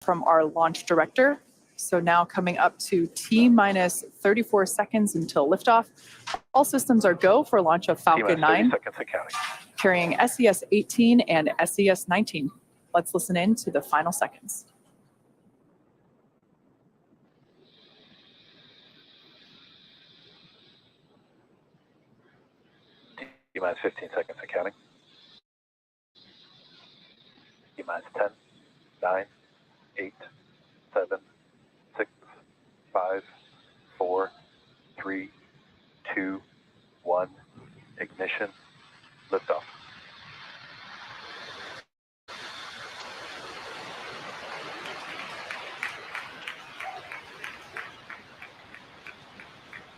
from our launch director. So now coming up to T-minus 34 seconds until liftoff. All systems are go for launch of Falcon 9, carrying SES-18 and SES-19. Let's listen in to the final seconds. T-minus 15 seconds and counting. T-minus 10, 9, 8, 7, 6, 5, 4, 3, 2, 1, ignition, liftoff.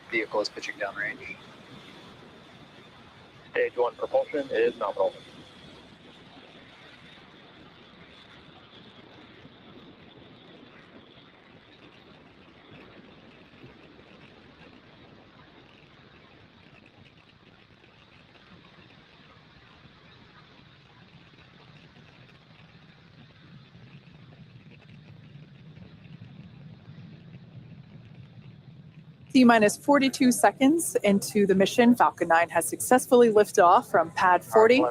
Vehicle is pitching downrange. Stage 1 propulsion is nominal. T-minus 42 seconds into the mission, Falcon 9 has successfully lifted off from pad 40.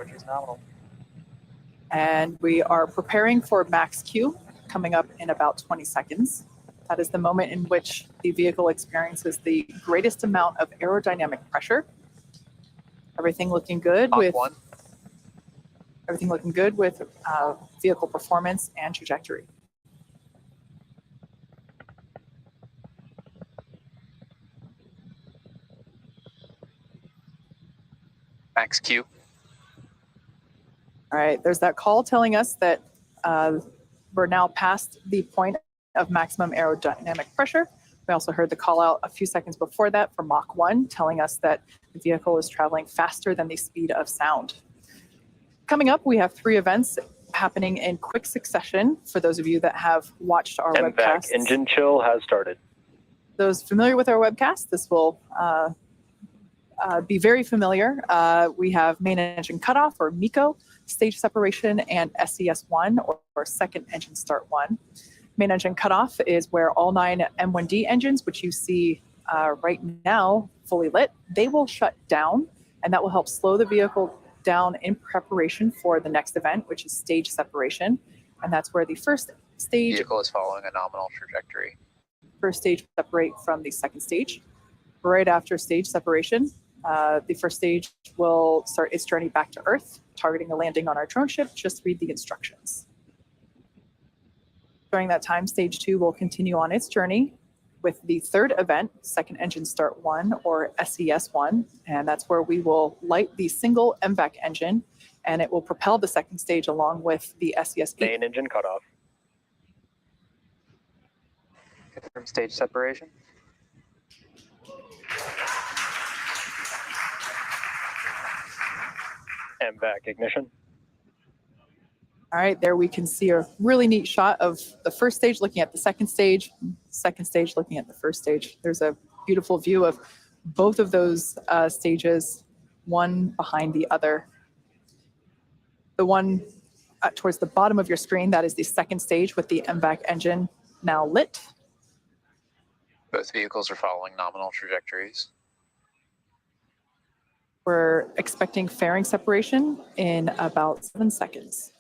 And we are preparing for max Q, coming up in about 20 seconds. That is the moment in which the vehicle experiences the greatest amount of aerodynamic pressure. Everything looking good with vehicle performance and trajectory. Max Q. All right, there's that call telling us that we're now past the point of maximum aerodynamic pressure. We also heard the call out a few seconds before that for Mach 1, telling us that the vehicle is traveling faster than the speed of sound. Coming up, we have 3 events happening in quick succession. For those of you that have watched our webcast, engine chill has started. Those familiar with our webcast, this will be very familiar. We have main engine cutoff, or MECO, stage separation, and SES1, or second engine start 1. Main engine cutoff is where all 9 M1D engines, which you see right now fully lit, they will shut down, and that will help slow the vehicle down in preparation for the next event, which is stage separation. And that's where the first stage Vehicle is following a nominal trajectory. First stage separate from the second stage. Right after stage separation, the first stage will start its journey back to Earth, targeting a landing on our drone ship. Just read the instructions. During that time, stage 2 will continue on its journey with the third event, second engine start 1, or SES1, and that's where we will light the single MVAC engine, and it will propel the second stage along with the SES8. Main engine cutoff. Confirm stage separation. MVAC ignition. All right, there we can see a really neat shot of the first stage looking at the second stage looking at the first stage. There's a beautiful view of both of those stages, one behind the other. The one towards the bottom of your screen, that is the second stage with the MVAC engine now lit. Both vehicles are following nominal trajectories. We're expecting fairing separation in about 7 seconds.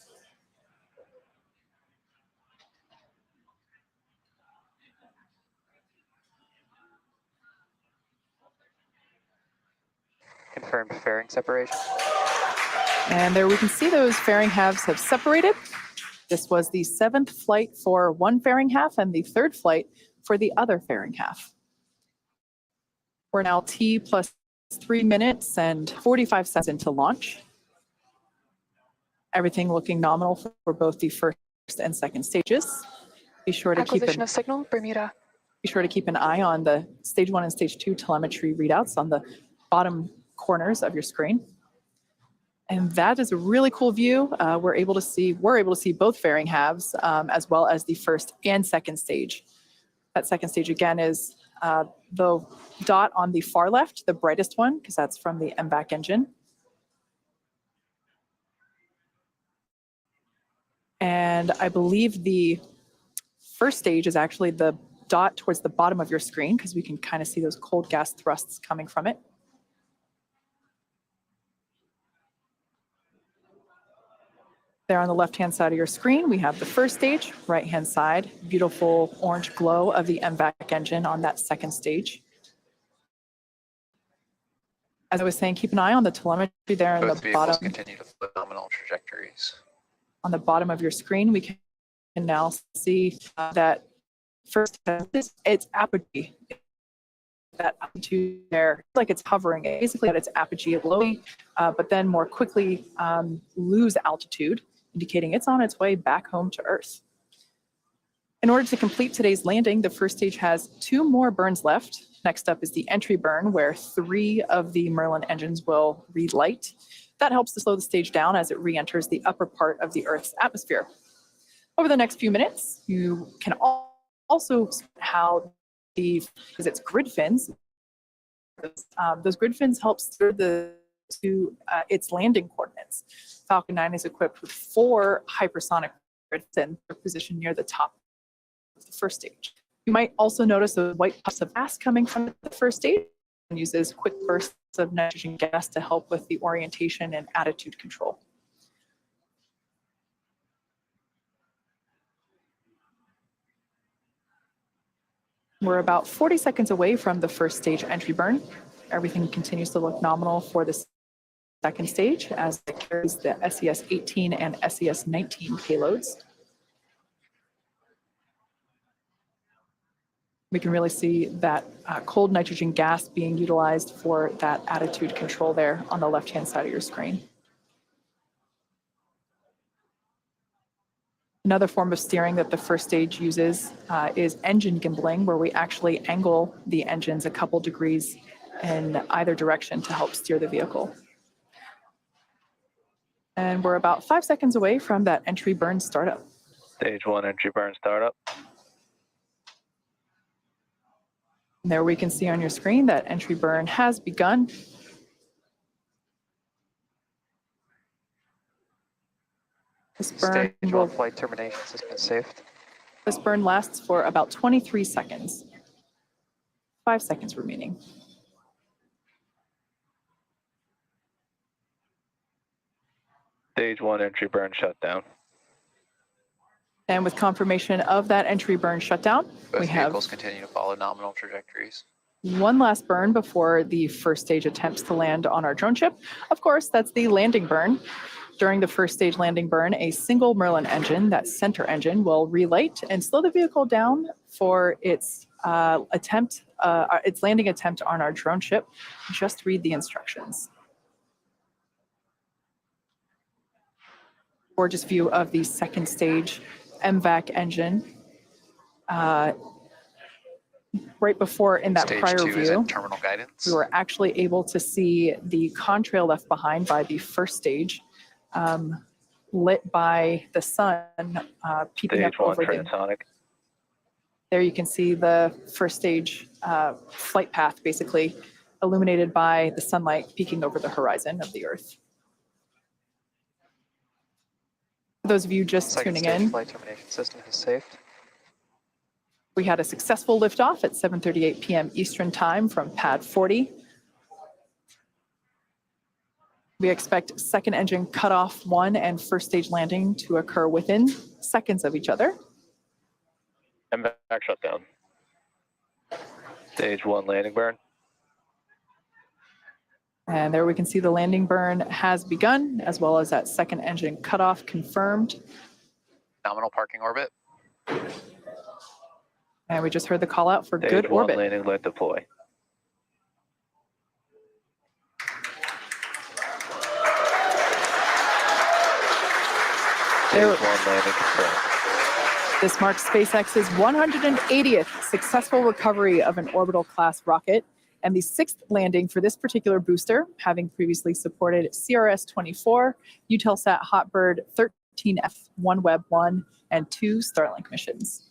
Confirmed fairing separation. And there we can see those fairing halves have separated. This was the 7th flight for one fairing half and the 3rd flight for the other fairing half. We're now T plus 3 minutes and 45 seconds into launch. Everything looking nominal for both the first and second stages. Be sure to Acquisition of signal, Bermuda. Be sure to keep an eye on the stage 1 and stage 2 telemetry readouts on the bottom corners of your screen. And that is a really cool view. We're able to see both fairing halves as well as the first and second stage. That second stage again is the dot on the far left, the brightest one, because that's from the MVAC engine. And I believe the first stage is actually the dot towards the bottom of your screen because we can kind of see those cold gas thrusts coming from it. There on the left-hand side of your screen, we have the first stage, right-hand side, beautiful orange glow of the MVAC engine on that second stage. As I was saying, keep an eye on the telemetry there in Both the vehicles bottom. continue to flow nominal trajectories. On the bottom of your screen, we can now see that first, it's apogee. That altitude there, like it's hovering, basically at its apogee at low, but then more quickly lose altitude, indicating it's on its way back home to Earth. In order to complete today's landing, the first stage has 2 more burns left. Next up is the entry burn, where 3 of the Merlin engines will relight. That helps to slow the stage down as it re-enters the upper part of the Earth's atmosphere. Over the next few minutes, you can also see how because it's grid fins, those grid fins help steer to its landing coordinates. Falcon 9 is equipped with 4 hypersonic grid fins positioned near the top of the first stage. You might also notice the white puffs of gas coming from the first stage and uses quick bursts of nitrogen gas to help with the orientation and attitude control. We're about 40 seconds away from the first stage entry burn. Everything continues to look nominal for the second stage as it carries the SES-18 and SES-19 payloads. We can really see that cold nitrogen gas being utilized for that attitude control there on the left-hand side of your screen. Another form of steering that the first stage uses is engine gimbaling, where we actually angle the engines a couple degrees in either direction to help steer the vehicle. And we're about 5 seconds away from that entry burn startup. Stage 1 entry burn startup. And there we can see on your screen that entry burn has begun. This burn Stage 1 flight termination system is safe. This burn lasts for about 23 seconds. 5 seconds remaining. Stage 1 entry burn shutdown. And with confirmation of that entry burn shutdown, Both we have vehicles continue to follow nominal trajectories. one last burn before the first stage attempts to land on our drone ship. Of course, that's the landing burn. During the first stage landing burn, a single Merlin engine, that center engine, will relight and slow the vehicle down for its its landing attempt on our drone ship. Just read the instructions. Gorgeous view of the second stage MVAC engine. Right before, in that Stage prior 2 is view, in terminal guidance. we were actually able to see the contrail left behind by the first stage, lit by the sun peeping Stage up 1 over the. transonic. There you can see the first stage flight path basically illuminated by the sunlight peeking over the horizon of the Earth. For those of you just Second tuning stage in, flight termination system is safe. we had a successful liftoff at 7:38 p.m. Eastern Time from Pad 40. We expect second engine cutoff 1 and first stage landing to occur within seconds of each other. MVAC shutdown. Stage 1 landing burn. And there we can see the landing burn has begun, as well as that second engine cutoff confirmed. Nominal parking orbit. And we just heard the call out for Stage good 1 orbit. landing let deploy. Stage 1 landing confirmed. This marks SpaceX's 180th successful recovery of an orbital class rocket and the 6th landing for this particular booster, having previously supported CRS-24, Eutelsat Hotbird 13F, OneWeb 1, and 2 Starlink missions.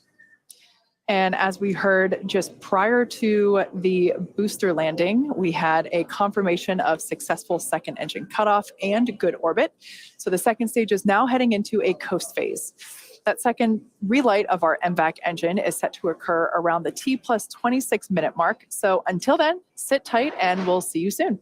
And as we heard just prior to the booster landing, we had a confirmation of successful second engine cutoff and good orbit. So the second stage is now heading into a coast phase. That second relight of our MVAC engine is set to occur around the T plus 26 minute mark. So until then, sit tight and we'll see you soon.